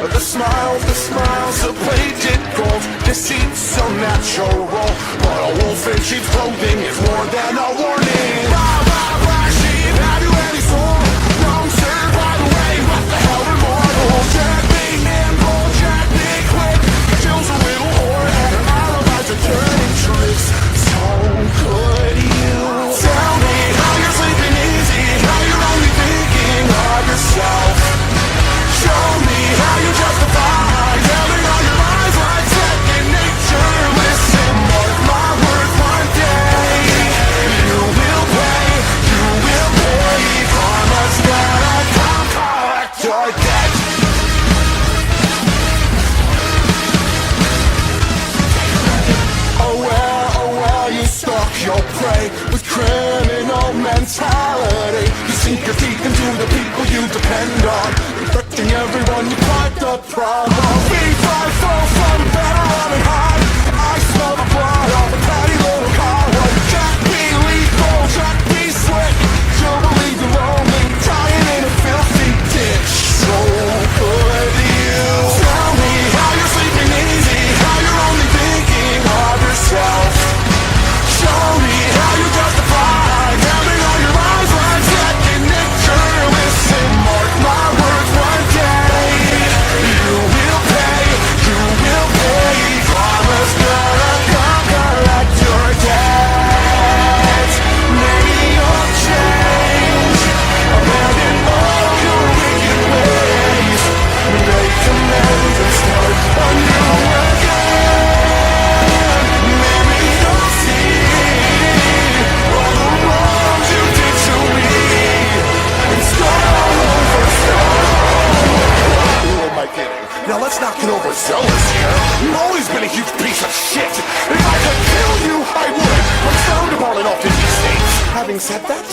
The smiles are plated gold. Deceit's unnatural, but a wolf in sheep's clothing is more than a warning. Black sheep, have you any soul? Wrong, sir, by the way, what the hell are mortals? Jack be nimble, Jack be quick. Jill's a little whore, and her alibis are turning tricks. So could you tell me how you're sleeping easy, how you're only thinking of yourself? Show me how you justify telling all your lies like second nature. Listen, mark my words, one day you will pay, you will pay. Karma's gonna come collect your debt. Oh well, you stalk your prey with criminal mentality. You sink your teeth into the people you depend on, infecting everyone you find the problem. We fly so from better running high. I smell the blood of a tiny little cowboy. Jack be lethal, Jack be slick. You'll believe you're lonely, dying in a filthy ditch. So could you tell me how you're sleeping easy, how you're only thinking of yourself? Show me how you justify telling all your lies like second nature. Listen, mark my words, one day you will pay, you will pay. Karma's gonna come collect your debt. Maybe you'll change, abandon all your wicked ways, make amends and start anew again. Maybe you'll see all the wrongs you did to me and start all over. Who am I kidding? Now let's not get overzealous here. You've always been a huge piece of shit. If I could kill you, I would. I'm sound of all in often these things. Having said that,